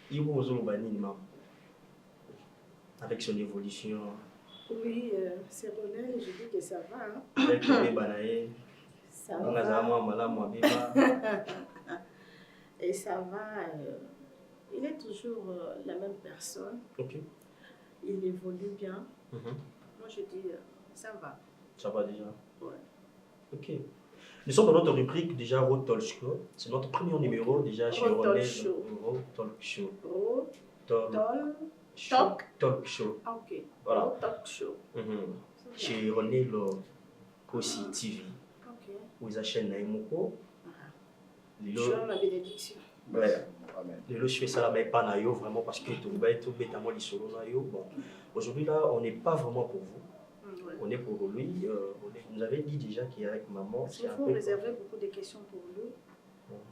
il vous avec son évolution. Oui, c'est Ronel, je dis que ça va. Hein? Avec le bébé, ça va. Et ça va. Il est toujours la même personne. Ok. Il évolue bien. Moi, je dis, ça va. Ça va déjà? Ouais. Ok. Nous sommes dans notre rubrique déjà Road Talk Show. C'est notre premier numéro déjà chez Ronel. Road Talk Show. Talk Show. Ah, ok. Voilà. Road Talk Show. Chez Ronel Kossi TV. Ok. Où ils achètent Naïmoko. Je suis la bénédiction. Ouais. Je fais ça là, mais pas naïo vraiment parce que tout bête à moi les solos naïo. Bon, aujourd'hui là, on n'est pas vraiment pour vous. On est pour lui. Vous nous avez dit déjà qu'il est avec maman. Il faut réserver beaucoup de questions pour lui.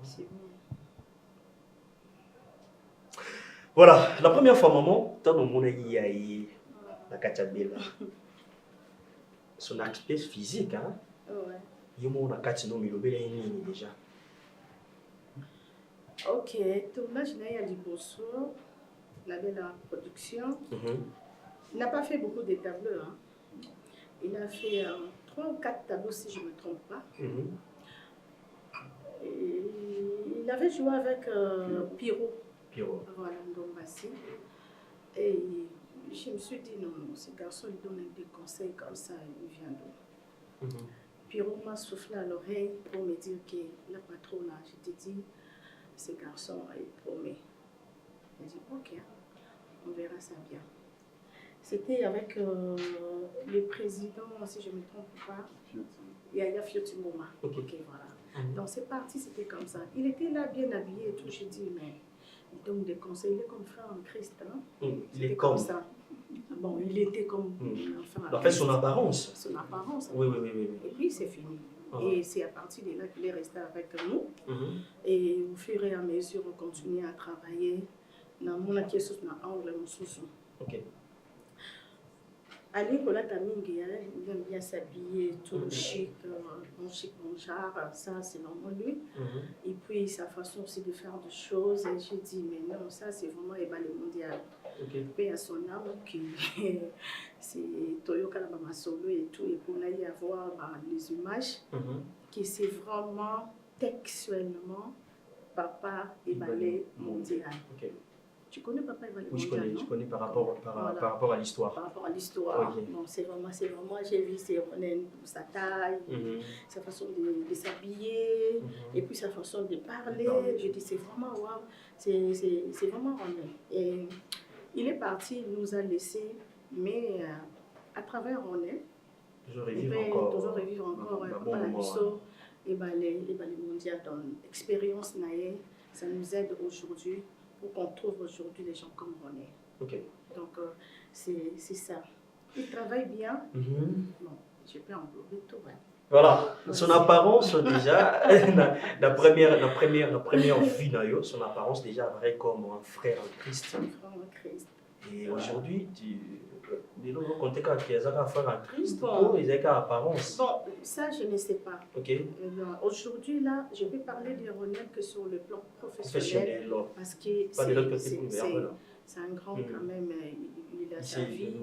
C'est bon. Voilà, la première fois maman, dans mon monde la Kachabela. Son aspect physique, hein. Ouais. Il y a mon Kachino Milobela déjà. Ok, tournage il y a du Bosso, la belle production. Il n'a pas fait beaucoup de tableaux. Hein. Il a fait 3 ou 4 tableaux si je ne me trompe pas. Et il avait joué avec Pyro. Voilà, Ndombassi. Et je me suis dit, non, ce garçon il donne des conseils comme ça, il vient d'où? Pyro m'a soufflé à l'oreille pour me dire que la patronne, je te dis, ce garçon, il promet. Elle dit, ok, on verra ça bien. C'était avec le président, si je ne me trompe pas, Yaya Fiotimoma. Ok, voilà. Donc c'est parti, c'était comme ça. Il était là bien habillé et tout. J'ai dit, mais il donne des conseils, il est comme frère en Christ. Hein? Il est comme ça. Bon, il était comme en fait, son apparence. Son apparence. Oui. Et puis c'est fini. Et c'est à partir de là qu'il est resté avec nous. Et au fur et à mesure, on continue à travailler. Dans mon acquisition, dans l'angle, ok. Ali Kolata Mingi, il aime bien s'habiller, tout chic, bon genre, ça c'est normal lui. Et puis sa façon aussi de faire des choses, et j'ai dit, mais non, ça c'est vraiment le mondial. Puis à son âme, c'est Toyoka Mama Solo et tout, et pour là y avoir les images, qui c'est vraiment textuellement Papa et Ballet mondial. Tu connais Papa et Ballet mondial? Oui, je connais par rapport à l'histoire. Par rapport à l'histoire. Bon, c'est vraiment, j'ai vu sa taille, sa façon de s'habiller, et puis sa façon de parler. Je dis, c'est vraiment waouh, c'est vraiment Ronel. Et il est parti, il nous a laissé, mais à travers Ronel, toujours revivre encore Papa la Bisso, et les mondiaux dans l'expérience naïe, ça nous aide aujourd'hui. Pour qu'on trouve aujourd'hui les gens comme René. Donc, c'est ça. Il travaille bien. Bon, je peux englober tout. Ouais. Voilà, son apparence déjà, la première vue, son apparence déjà vrai comme un frère en Christ. Et aujourd'hui, les gens vont compter quand il y a un frère en Christ, ou ils ont une apparence. Bon, ça je ne sais pas. Aujourd'hui, là, je peux parler de Ronel que sur le plan professionnel. Parce que c'est un grand quand même, il a sa vie,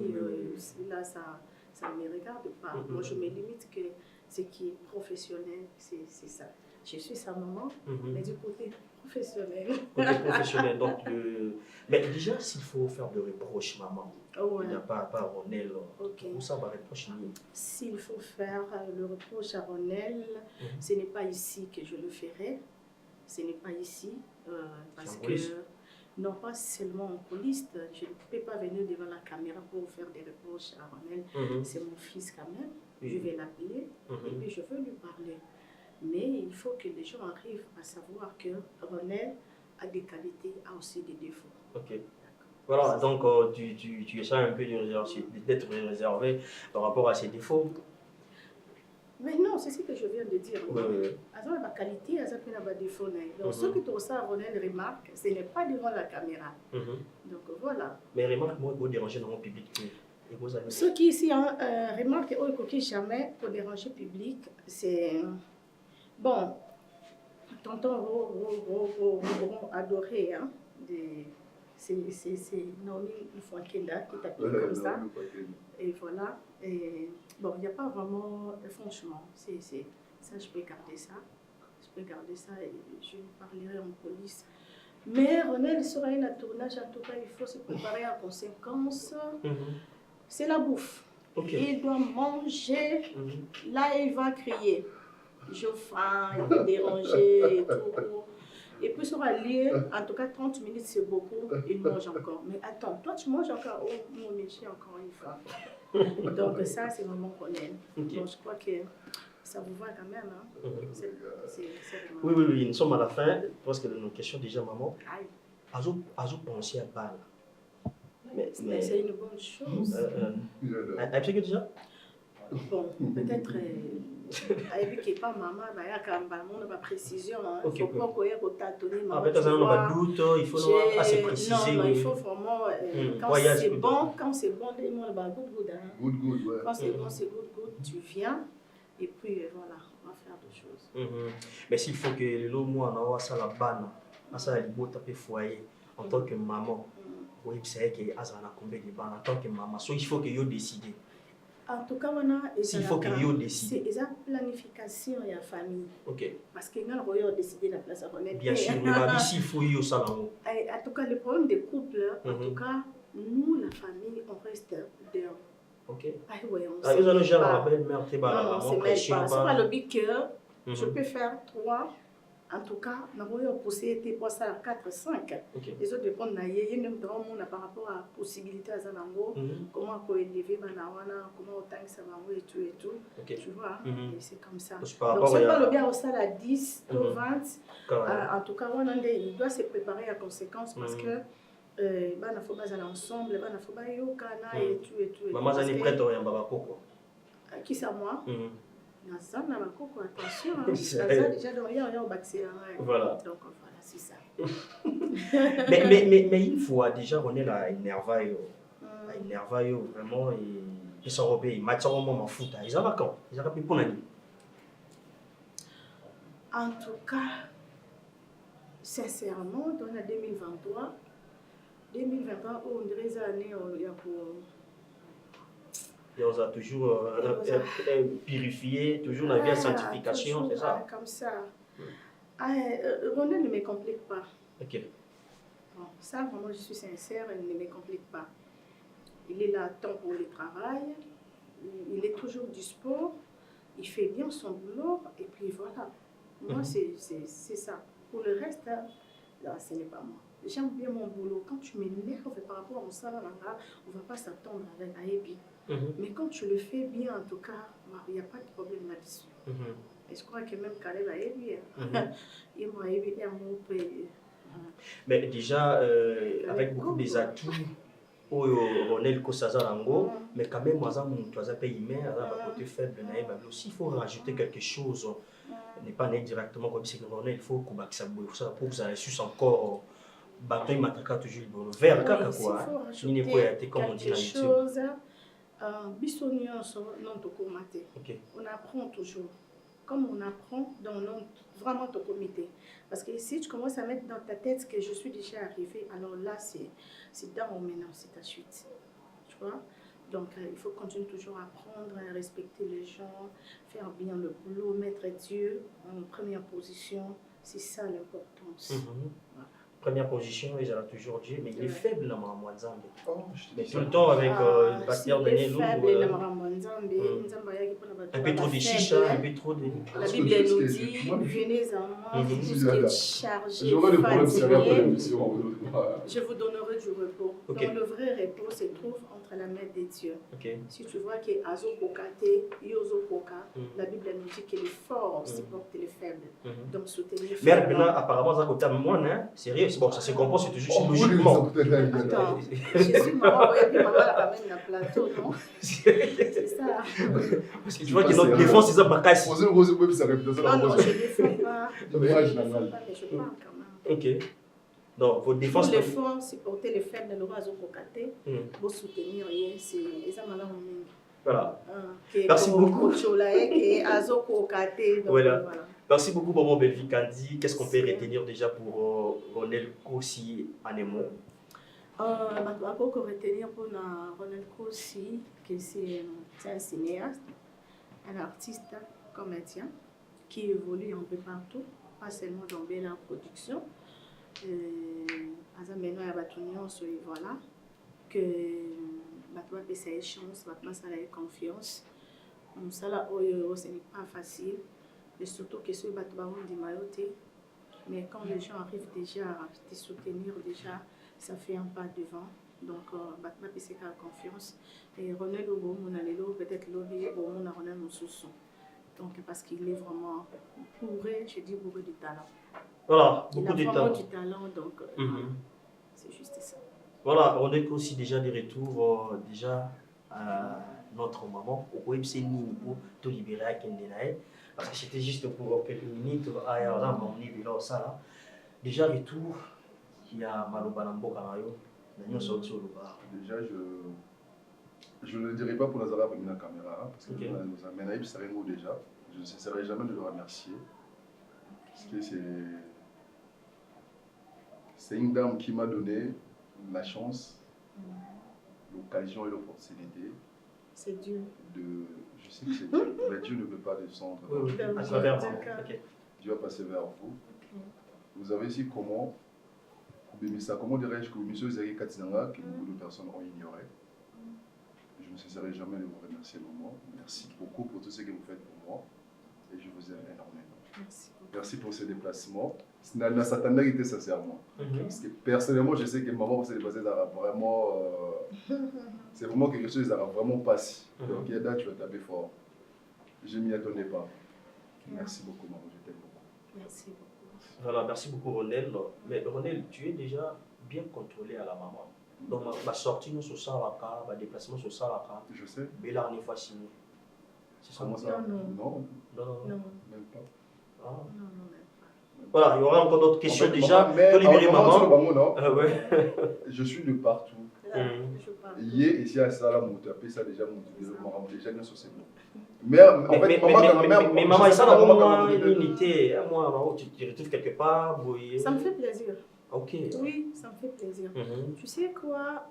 là, ça ne me regarde pas. Moi, je me limite que ce qui est professionnel, c'est ça. Je suis sa maman, mais du côté professionnel. Côté professionnel, donc mais déjà, s'il faut faire de reproches, maman, il n'y a pas à Ronel. Où ça va reprocher? S'il faut faire le reproche à Ronel, ce n'est pas ici que je le ferai. Ce n'est pas ici, parce que, non pas seulement en police, je ne peux pas venir devant la caméra pour faire des reproches à Ronel. C'est mon fils quand même, je vais l'appeler et puis je veux lui parler. Mais il faut que les gens arrivent à savoir que Ronel a des qualités, a aussi des défauts. Voilà, donc tu essaies un peu d'être réservé par rapport à ses défauts. Mais non, c'est ce que je viens de dire. Elles ont la qualité, elles ont des défauts. Donc, ce que tu as, Ronel remarque, ce n'est pas devant la caméra. Donc, voilà. Mais remarque, moi, vous dérangez dans mon public. Ceux qui ici remarquent qu'ils jamais pour déranger le public, c'est. Bon, tonton vont adorer. Hein, c'est Naomi Mfouakenda qui t'appelle comme ça. Et voilà. Et, bon, il n'y a pas vraiment, franchement, ça je peux garder ça. Je peux garder ça et je parlerai en police. Mais Ronel sera un tournage, en tout cas, il faut se préparer en conséquence. C'est la bouffe. Il doit manger, là il va crier. Je faim, il va déranger et tout. Et puis sur un lieu, en tout cas 30 minutes c'est beaucoup, il mange encore. Mais attends, toi tu manges encore, oh mon métier encore une fois. Donc ça c'est vraiment Ronel. Donc je crois que ça vous va quand même. Hein? Oui, nous sommes à la fin. Je pense que nos questions déjà, maman. Avez-vous pensé à balle? Mais c'est une bonne chose. Un petit peu déjà? Bon, peut-être. Avec qui pas maman, il y a quand même une précision. Il faut pas qu'on ait autant donné maman. Après, un doute, il faut assez préciser. Non, il faut vraiment. Quand c'est bon, dis-moi, good. Quand c'est bon, c'est good. Tu viens. Et puis voilà, on va faire d'autres choses. Mais s'il faut que le mois on a ça la banne, ça la libo taper foyer en tant que maman. Oui, c'est que Azana combien de bannes en tant que maman. So il faut que yo décide. En tout cas, on a s'il faut que yo décide. C'est la planification et la famille. Parce que nous avons décidé la place à Ronel. Bien sûr, mais ici il faut yo ça là. En tout cas, le problème des couples, en tout cas, nous la famille, on reste dehors. Ah ouais, on sait pas. Non, c'est même pas. C'est pas le but que je peux faire 3 En tout cas, nous avons possibilité pour ça à 4, 5. Les autres dépendent de nous par rapport à la possibilité à Zanango, comment on élever Banawana, comment on tangue Sabango et tout. Tu vois, c'est comme ça. Donc, c'est pas le bien au salle à 10, au 20. En tout cas, il doit se préparer à conséquence parce que il faut pas aller ensemble, il faut pas aller au Ghana et tout. Maman, vous êtes prête à y aller? Qui c'est moi? Attention, déjà dans voilà. Donc voilà, c'est ça. mais une fois déjà on est là énervé vraiment et ça robé il m'a tiré mon foot ils avaient quand ils avaient pour l'année. En tout cas sincèrement dans la 2023 on dirait ça année il y a pour on a toujours purifié, toujours la vie à sanctification, c'est ça? Comme ça. René ne me complique pas. Ok. Bon, ça, vraiment, je suis sincère, il ne me complique pas. Il est là temps pour le travail, il est toujours du sport, il fait bien son boulot, et puis voilà. Moi, c'est ça. Pour le reste, là, ce n'est pas moi. J'aime bien mon boulot. Quand tu m'énerves par rapport à ça, on ne va pas s'attendre à Ebi. Mais quand tu le fais bien, en tout cas, il n'y a pas de problème là-dessus. Et je crois que même Caleb a Ebi. Il m'a Ebi à mon pays. Mais déjà, avec beaucoup des atouts, on est le Kosazarango, mais quand même, moi, tu as un pays humain, un côté faible, aussi, il faut rajouter quelque chose. N'est pas né directement comme si il faut que ça pour que ça ressuscite encore. Bateau il m'attaque toujours le verre quoi. Il faut rajouter quelque chose. On apprend toujours. Comme on apprend dans vraiment ton comité. Parce que si tu commences à mettre dans ta tête que je suis déjà arrivé, alors là, c'est dans maintenant, c'est ta suite. Tu vois? Donc, il faut continuer toujours à apprendre, à respecter les gens, faire bien le boulot, mettre Dieu en première position. C'est ça l'importance. Voilà. Première position, il a toujours Dieu, mais il est faible, la maman Nzambe. Mais tout le temps avec le pasteur Daniel Lou. Un peu trop de chicha, un peu trop de. La Bible nous dit venez à moi, tous qui êtes chargés, fatigués, je vous donnerai du repos. Donc le vrai repos se trouve entre la main des dieux. Si tu vois que Azo Pokate, Yozo Poka, la Bible nous dit que les forts supportent les faibles. Donc soutenir. Mais apparemment, ça côté moi, sérieux. Bon, ça se comprend, c'est toujours logiquement. Attends, Jésus m'a envoyé maman la ramène dans le plateau, non? C'est ça. Parce que tu vois que notre défense, c'est ça, ma casse. Non, non, je ne défends pas. Mais je parle quand même. Ok. Donc, votre défense. Pour les forts, supporter les faibles, le roi Azokokate, pour soutenir, c'est ça, madame. Voilà. Merci beaucoup. Voilà. Merci beaucoup, Maman Belvi Kandi. Qu'est-ce qu'on peut retenir déjà pour Ronel Kossi en un mot? On peut retenir pour Ronel Kossi que c'est un cinéaste, un artiste, comédien qui évolue un peu partout, pas seulement dans Bella Production. Maintenant, voilà que Batman peut sa chance, Batman ça a confiance. Ça là, ce n'est pas facile. Et surtout que ce Batman dit mayoté. Mais quand les gens arrivent déjà à te soutenir, déjà, ça fait un pas devant. Donc, Batman peut sa confiance. Et Ronel Obo, peut-être l'objet, on a Ronel Moussoussou. Donc, parce qu'il est vraiment bourré, je dis bourré de talent. Voilà, beaucoup de talent. Il a vraiment du talent, donc c'est juste ça. Voilà, on est aussi déjà des retours déjà à notre maman au web c'est ni pour tout libérer à Kendenae parce que c'était juste pour quelques minutes à Yaran on est là ça déjà retour il y a Maloba Namboka Mayo nous sommes sur le bar. Déjà je ne le dirai pas pour Nazara avec la caméra parce que nous amène à Sarengo déjà je ne cesserai jamais de le remercier parce que c'est une dame qui m'a donné la chance, l'occasion et l'opportunité. C'est Dieu. Je sais que c'est Dieu, mais Dieu ne peut pas descendre. Oui, à travers vous. Dieu va passer vers vous. Vous avez ici comment dirais-je que M. Zéry Katinanga, que beaucoup de personnes ont ignoré. Je ne cesserai jamais de vous remercier, maman. Merci beaucoup pour tout ce que vous faites pour moi et je vous aime énormément. Merci beaucoup. Merci pour ce déplacement. Na s'attendait était sincèrement. Parce que personnellement, je sais que maman s'est déplacée vraiment. C'est vraiment quelque chose qui n'a vraiment passé. Donc, il y a date, tu vas taper fort. Je ne m'y attendais pas. Merci beaucoup, maman. Je t'aime beaucoup. Merci beaucoup. Voilà, merci beaucoup, Ronel. Mais Ronel, tu es déjà bien contrôlé à la maman. Donc, ma sortie, nous, sur ça, ma déplacement, sur ça, je sais. Mais là, on est facile. C'est ça? Comment ça? Non. Même pas. Ah. Non, même pas. Voilà, il y aura encore d'autres questions en fait, déjà. Mais, libérer maman. Non. Ouais. Je suis de partout. Je parle. Hier, ici à Salah, mon tapé, ça déjà mon déjà bien sur ces mots. Mais en fait, maman, il s'en a vraiment une unité. Moi, tu te retrouves quelque part. Ça me fait plaisir. Ok. Oui, ça me fait plaisir. Tu sais quoi?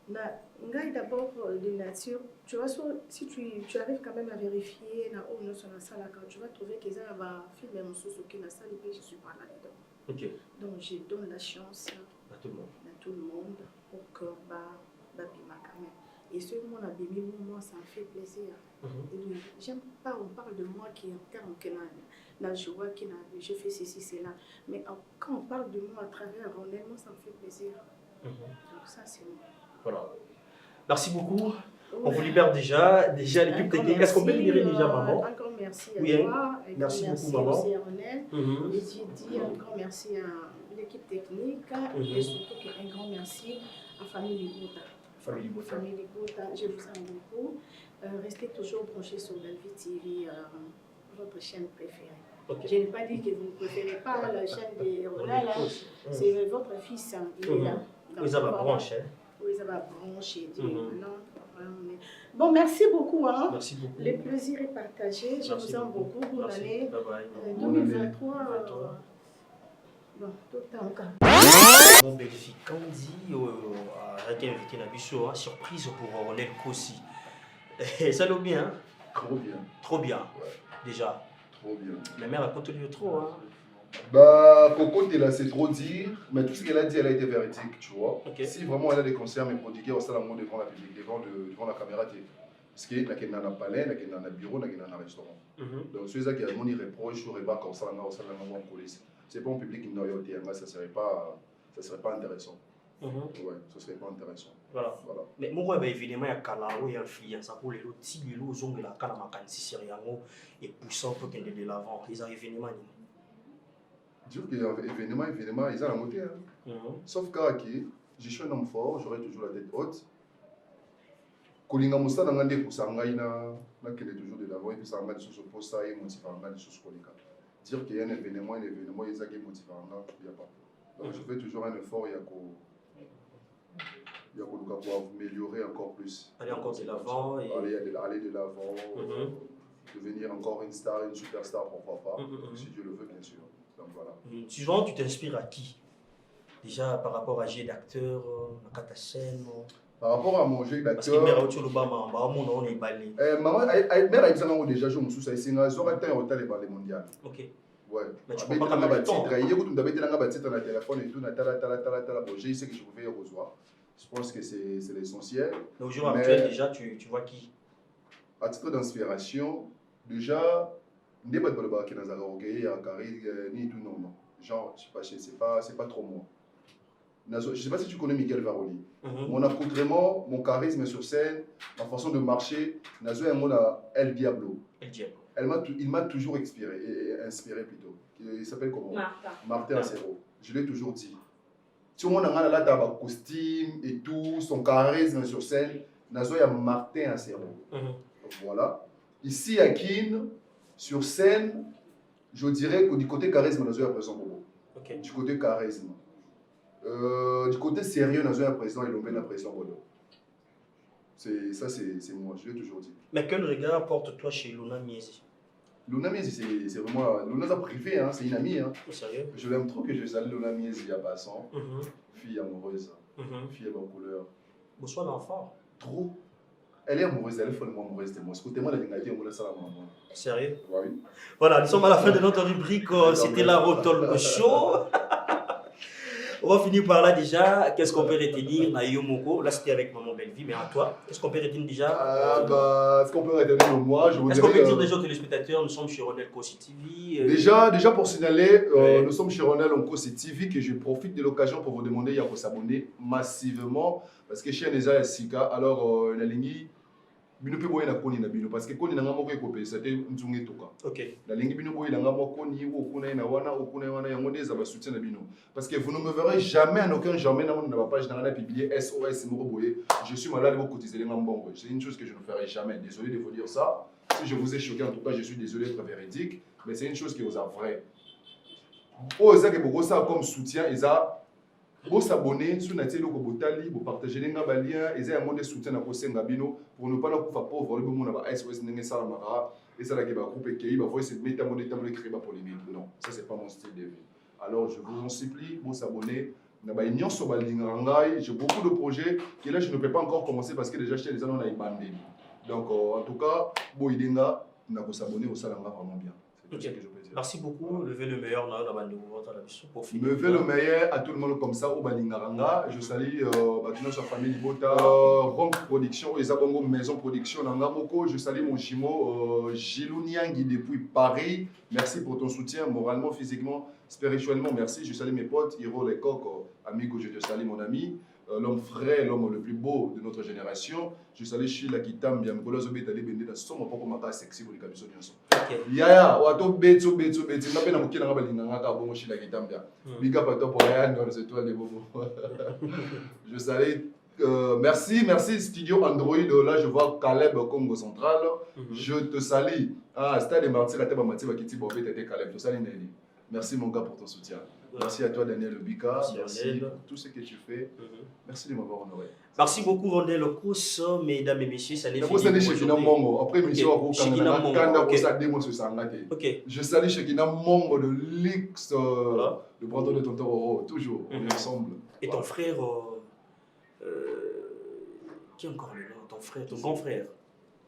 D'abord, de nature, tu vois, si tu arrives quand même à vérifier tu vas trouver qu'ils ont un film et je ne suis pas là-dedans. Ok. Donc, je donne la chance à tout le monde pour que Babima quand même. Et ce moment a béni, moi, ça me fait plaisir. J'aime pas, on parle de moi qui en termes que je vois que je fais ceci, cela. Mais quand on parle de moi à travers Ronel, moi, ça me fait plaisir. Donc, ça, c'est moi. Voilà. Merci beaucoup. On vous libère déjà l'équipe technique. Est-ce qu'on peut libérer déjà maman? Encore merci à oui, toi. Merci beaucoup, maman. Aussi à Ronel. Et j'ai dit un grand merci à l'équipe technique. Et surtout un grand merci à Famille Ligota. Famille Ligota, je vous aime beaucoup. Restez toujours branchés sur Belvie TV, votre chaîne préférée. Okay. Je n'ai pas dit que vous ne préférez pas la chaîne de Ronel. C'est votre fils, il est là. Oui, ça va brancher. Oui, ça va brancher. Bon, merci beaucoup. Hein. Merci beaucoup. Le plaisir est partagé. Je vous aime beaucoup. Bonne année. Bye bye. 2023. Bon, tout le temps encore. Mon Belgique, quand on dit avec invité Nabiso, surprise pour Ronel Kossi. Ça va bien. Trop bien. Trop bien. Ouais. Déjà. Trop bien. La mère a continué trop. Hein. Bah, Coco, c'est trop dire, mais tout ce qu'elle a dit, elle a été véridique, tu vois. Okay. Si vraiment elle a des conseils à me prodiguer, on s'en devant la public, devant la caméra, parce qu'il y a un palais, il y a un bureau, il y a un restaurant. Donc, ceux qui ont des reproches sur les bacs, on s'en en coulisses. C'est pas un public qui n'a pas ça serait pas intéressant. Ouais, ce serait pas intéressant. Voilà. Mais moi, évidemment, il y a Kalao et Alfia, ça pour les autres, si les autres ont la Kalama Kansi et poussant pour qu'elle ait de l'avant, ils ont événement. Dire qu'il y a un événement, ils ont la montée. Sauf que je suis un homme fort, j'aurai toujours la tête haute. Kolinga Moussa n'a pas de Koussangaï, n'a qu'elle est toujours de l'avant, et puis ça m'a dit sur ce poste, et motivant, de sur Kolinga. Dire qu'il y a un événement, ils ont motivant, il n'y a pas. Donc je fais toujours un effort, il y a pour améliorer encore plus. Aller encore de l'avant. Aller de l'avant, devenir encore une star, une superstar, pourquoi pas, si Dieu le veut, bien sûr. Donc voilà. Souvent, tu t'inspires à qui? Déjà par rapport à jeu d'acteur, à Katasen. Par rapport à mon jeu d'acteur. Parce que mère tu Obama, on est balé. Maman, mère a déjà joué Moussou, c'est un temps les balles mondiales. Ok. Ouais. Mais tu peux pas mettre le temps. Il y a beaucoup de téléphone et tout, je sais que je pouvais recevoir. Je pense que c'est l'essentiel. Au jour actuel, déjà, tu vois qui? À titre d'inspiration, déjà. Je ne sais pas, c'est pas trop moi. Je ne sais pas si tu connais Miguel Varoli. Mon accoutrement, mon charisme sur scène, ma façon de marcher, Nazo est un mot à El Diablo. Il m'a toujours inspiré plutôt. Il s'appelle comment? Martin Acero. Je l'ai toujours dit. Tout le monde a là costume et tout, son charisme sur scène, Nazo est Martin Acero. Voilà. Ici à Kin, sur scène, je dirais que du côté charisme, Nazo est présent Bobo. Okay. Du côté charisme. Du côté sérieux, Nazo est présent et l'homme est présent Bobo. Ça, c'est moi, je l'ai toujours dit. Mais quel regard porte-toi chez Luna Miesi? Luna Miesi, c'est vraiment. Luna est privé, hein, c'est une amie. Hein. Sérieux? Je l'aime trop que je salue Luna Miesi à passant. Fille amoureuse, fille à bonne couleur. Bonsoir l'enfant. Trop. Elle est amoureuse, elle est follement amoureuse de moi. Écoutez-moi, la vingtaine, on me laisse à la maman. Sérieux? Oui. Voilà, nous sommes à la fin de notre rubrique. C'était la Rotol Show. On va finir par là déjà. Qu'est-ce qu'on peut retenir? Naïo Moko, là c'était avec Maman Bellevie, mais à toi, qu'est-ce qu'on peut retenir déjà? Ce qu'on peut retenir de moi, je vous Est-ce qu'on dirais, peut dire déjà aux téléspectateurs, nous sommes chez Ronel Kossi TV? Déjà pour signaler, Ouais. nous sommes chez Ronel Kossi TV, que je profite de l'occasion pour vous demander de s'abonner massivement, parce que chez Neza et Sika, alors la ligne, bino pe boye na koni na bino, parce que koni na ngamo ko kopesa te nzungi toka. Ok. La ligne bino boye na ngamo koni ou kuna na wana yango des ba soutien na bino, parce que vous ne me verrez jamais en aucun jamais dans ma page dans la publier SOS Moko Boye, je suis malade pour cotiser les ngambongo. C'est une chose que je ne ferai jamais. Désolé de vous dire ça. Si je vous ai choqué, en tout cas, je suis désolé d'être véridique, mais c'est une chose qui vous a vrai. Oh, ça que beaucoup ça comme soutien, ils a beau s'abonner sur notre chaîne, botali, beau partager les liens, ils ont un mode de soutien à poser ngabino pour ne pas nous faire pauvre. Le monde a SOS n'engage ça la mara et ça la qui va grouper qui va voir cette mettre mode de créer ma polémique. Non, ça c'est pas mon style de vie. Alors je vous en supplie, beau s'abonner. J'ai beaucoup de projets que là je ne peux pas encore commencer parce que déjà chez les gens on a une bandée. Donc en tout cas, bon idenga, on a s'abonner au salanga vraiment bien. C'est tout ce que je peux dire. Merci beaucoup. Levez le meilleur dans la bande de pour finir. Levez le meilleur à tout le monde comme ça au Balingaranga. Je salue notre famille Libota, Ronk Production, Ezabongo Maison Production, Nangamoko. Je salue mon jumeau Gilou Niangui depuis Paris. Merci pour ton soutien moralement, physiquement, spirituellement. Merci. Je salue mes potes, Hiro Lecoq, amigo, je te salue mon ami. L'homme frais, l'homme le plus beau de notre génération. Je salue Chila Kitam, Biamkola Zobé, Tali Bende, dans son papa comme un sexy pour les cabisons. Yaya, Wato Beto, n'a pas n'a pas n'a bon Chila Kitam. Big up à toi pour Ryan dans les étoiles des bobos. Je salue. Merci Studio Android. Là, je vois Caleb Congo Central. Je te salue. Ah, Stade Martyr, à Teba Mathieu Bakiti Bobé, t'étais Caleb. Je te salue Nelly. Merci mon gars pour ton soutien. Merci à toi Daniel Bika, merci pour tout ce que tu fais. Merci de m'avoir honoré. Merci beaucoup Ronel Kos, mesdames et messieurs, ça n'est fini. Après émission, ok. Je salue Shekina Mongo de l'X, le bras de Tonton Oro, toujours, on est ensemble. Et ton frère, qui est encore le nom? Ton frère, ton grand frère?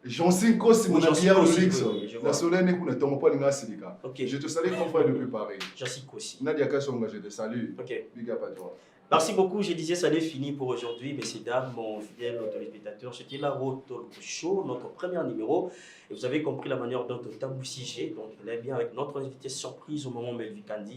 Jean-Cinq Kossi, mon ami, l'X. La soleil n'est pas une Silika. Je te salue, mon frère, depuis Paris. Jean-Cinq Kossi. Nadia Kassonga, je te salue. Ok. Big up à toi. Merci beaucoup. Je disais, ça n'est fini pour aujourd'hui, messieurs, dames, mon fidèle téléspectateur. C'était la Road Talk Show, notre premier numéro. Et vous avez compris la manière dont on t'a boussigé. Donc, on est bien avec notre invité surprise au moment où Melvin Kandi.